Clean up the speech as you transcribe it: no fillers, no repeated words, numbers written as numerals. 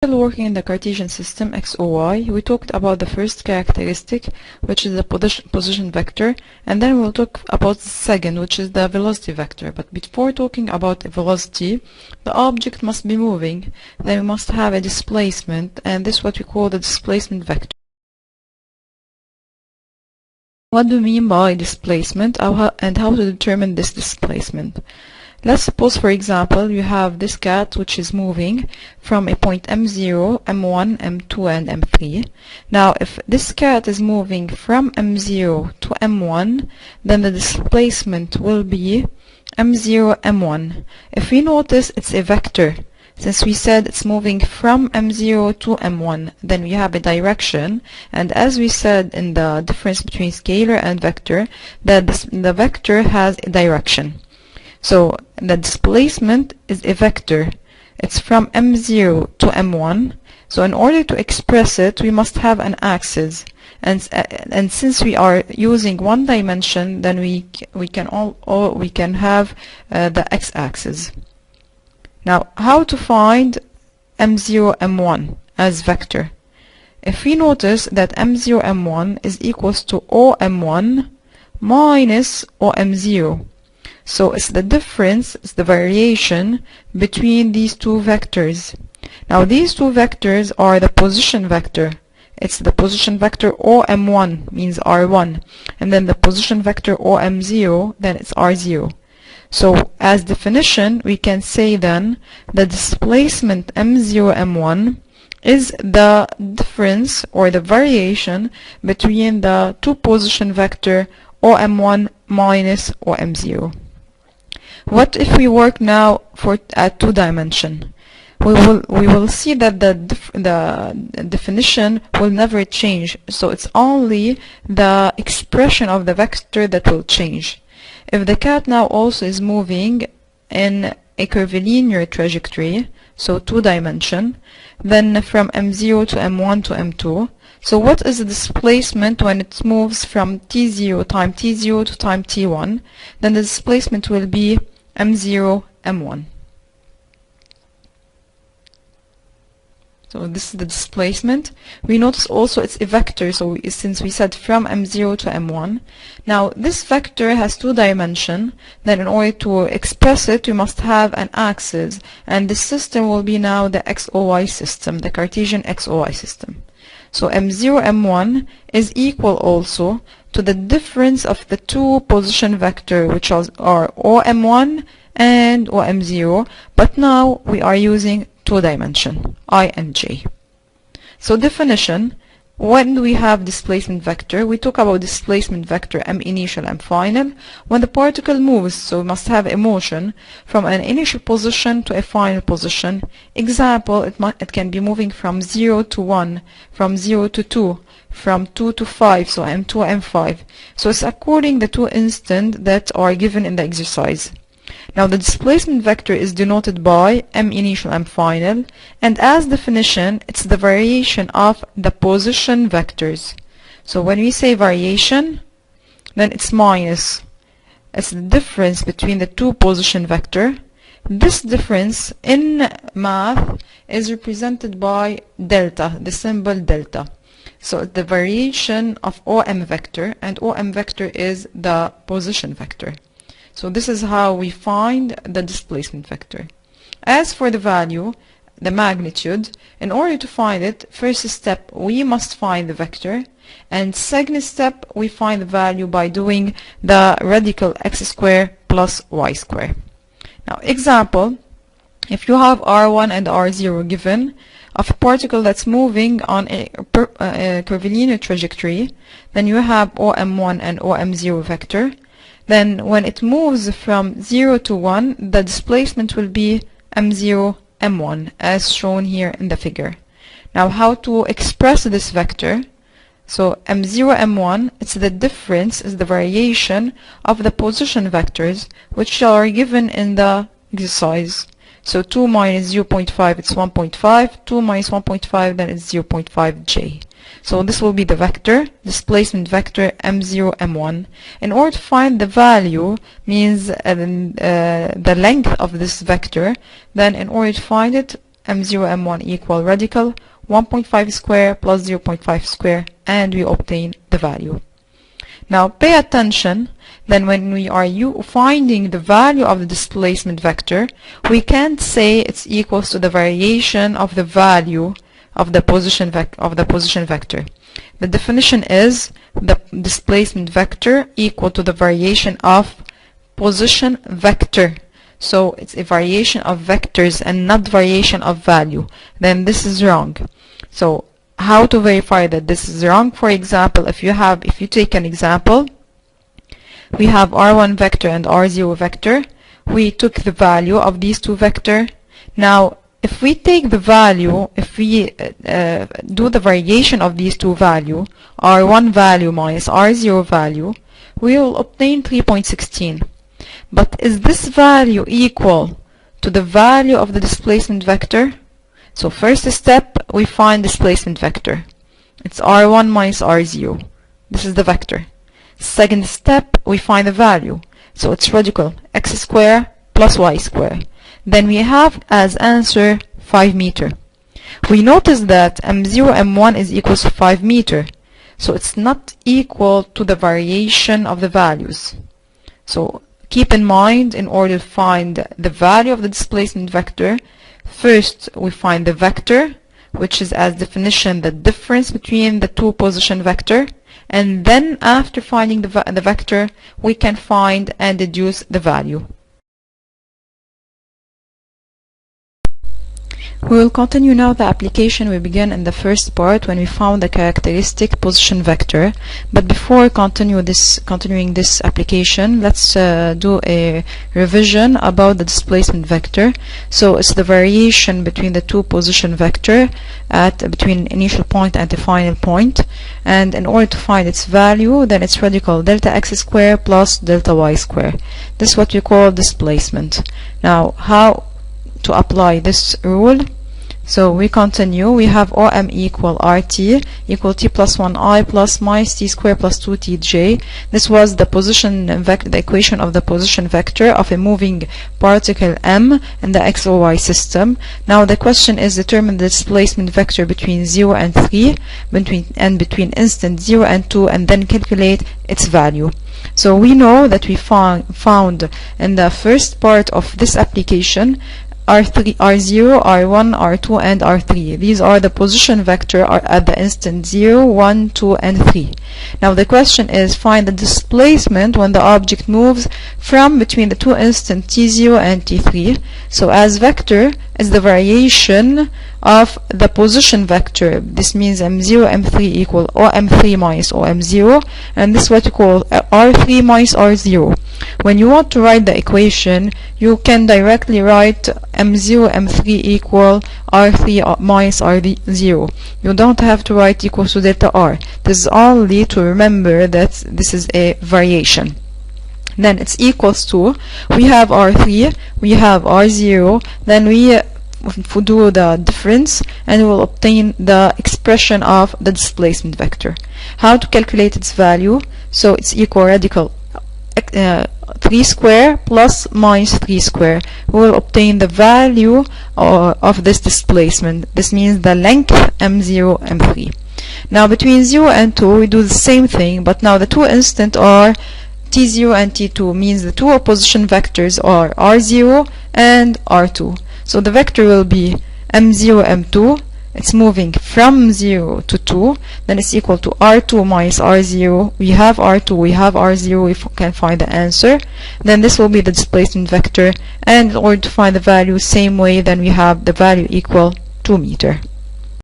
While working in the Cartesian system x, o, y, we talked about the first characteristic, which is the position vector, and then we'll talk about the second, which is the velocity vector. But before talking about velocity, the object must be moving, then we must have a displacement, and this is what we call the displacement vector. What do we mean by displacement, and how to determine this displacement? Let's suppose, for example, you have this cat which is moving from a point m0, m1, m2, and m3. Now, if this cat is moving from m0 to m1, then the displacement will be m0, m1. If we notice, it's a vector. Since we said it's moving from m0 to m1, then we have a direction, and as we said in the difference between scalar and vector, that the vector has a direction. So the displacement is a vector. It's from m0 to m1. So in order to express it, we must have an axis. And since we are using one dimension, then we can have the x-axis. Now, how to find m0, m1 as vector? If we notice that m0, m1 is equals to o m1 minus o m0. So it's the difference, it's the variation between these two vectors. Now these two vectors are the position vector. It's the position vector OM1, means R1. And then the position vector OM0, then it's R0. So as definition, we can say then the displacement M0, M1 is the difference or the variation between the two position vector OM1 minus OM0. What if we work now at 2 dimension? We will see that the definition will never change. So it's only the expression of the vector that will change. If the cat now also is moving in a curvilinear trajectory, so 2 dimension, then from m0 to m1 to m2. So what is the displacement when it moves from t0 time t0 to time t1? Then the displacement will be m0, m1. So this is the displacement. We notice also it's a vector, so since we said from m0 to m1. Now this vector has 2 dimensions, then in order to express it we must have an axis, and this system will be now the XOY system, the Cartesian XOY system. So m0, m1 is equal also to the difference of the 2 position vector, which are OM1 and OM0, but now we are using 2 dimension, I and j. So definition, when do we have displacement vector? We talk about displacement vector m initial, m final, when the particle moves, so we must have a motion from an initial position to a final position. Example, it can be moving from 0 to 1, from 0 to 2, from 2 to 5, so m2, m5. So it's according the 2 instants that are given in the exercise. Now the displacement vector is denoted by m initial, m final, and as definition it's the variation of the position vectors. So when we say variation, then it's minus. It's the difference between the 2 position vector. This difference in math is represented by delta, the symbol delta. So the variation of OM vector, and OM vector is the position vector. So this is how we find the displacement vector. As for the value, the magnitude, in order to find it, first step we must find the vector, and second step we find the value by doing the radical x squared plus y squared. Now example, if you have r1 and r0 given of a particle that's moving on a curvilinear trajectory, then you have OM1 and OM0 vector. Then when it moves from 0 to 1, the displacement will be m0, m1, as shown here in the figure. Now how to express this vector? So m0, m1, it's the difference, is the variation of the position vectors, which are given in the exercise. So 2 minus 0.5, it's 1.5, 2 minus 1.5, then it's 0.5j. So this will be the vector, displacement vector m0, m1. In order to find the value, means the length of this vector, then in order to find it, m0, m1 equal radical 1.5 square plus 0.5 square, and we obtain the value. Now pay attention, then when we are finding the value of the displacement vector, we can't say it's equals to the variation of the value of the position vector. The definition is the displacement vector equal to the variation of position vector. So it's a variation of vectors and not variation of value. Then this is wrong. So how to verify that this is wrong? For example, if you take an example, we have R1 vector and R0 vector. We took the value of these two vectors. Now if we take the value, if we do the variation of these two values, R1 value minus R0 value, we will obtain 3.16. But is this value equal to the value of the displacement vector? So first step, we find displacement vector. It's R1 minus R0. This is the vector. Second step, we find the value. So it's radical x square plus y square. Then we have as answer 5 meter. We notice that m0, m1 is equal to 5 meter. So it's not equal to the variation of the values. So keep in mind, in order to find the value of the displacement vector, first we find the vector, which is as definition the difference between the two position vector, and then after finding the vector, we can find and deduce the value. We will continue now the application we began in the first part when we found the characteristic position vector. But before continuing this application, let's do a revision about the displacement vector. So it's the variation between the two position vector between initial point and the final point. And in order to find its value, then it's radical delta x square plus delta y square. This is what we call displacement. Now, how to apply this rule? So we continue. We have OM equal RT equal T plus 1I plus minus T square plus 2TJ. This was the position vector, the equation of the position vector of a moving particle M in the X or Y system. Now the question is determine the displacement vector between 0 and 3, between instant 0 and 2, and then calculate its value. So we know that we found in the first part of this application R3, R0, R1, R2, and R3. These are the position vector at the instant 0, 1, 2, and 3. Now the question is find the displacement when the object moves from between the two instants T0 and T3. So as vector is the variation of the position vector. This means M0, M3 equal OM3 minus OM0, and this is what you call R3 minus R0. When you want to write the equation, you can directly write M0, M3 equal R3 minus R0. You don't have to write equals to delta R. This is only to remember that this is a variation. Then it's equals to, we have R3, we have R0, then we do the difference and we will obtain the expression of the displacement vector. How to calculate its value? So it's equal radical 3 square plus minus 3 square. We will obtain the value of this displacement. This means the length M0, M3. Now between 0 and 2 we do the same thing, but now the two instants are T0 and T2, means the two opposition vectors are R0 and R2. So the vector will be M0, M2. It's moving from 0 to 2. Then it's equal to R2 minus R0. We have R2, we have R0. We can find the answer. Then this will be the displacement vector. And in order to find the value, same way, then we have the value equal 2 meter.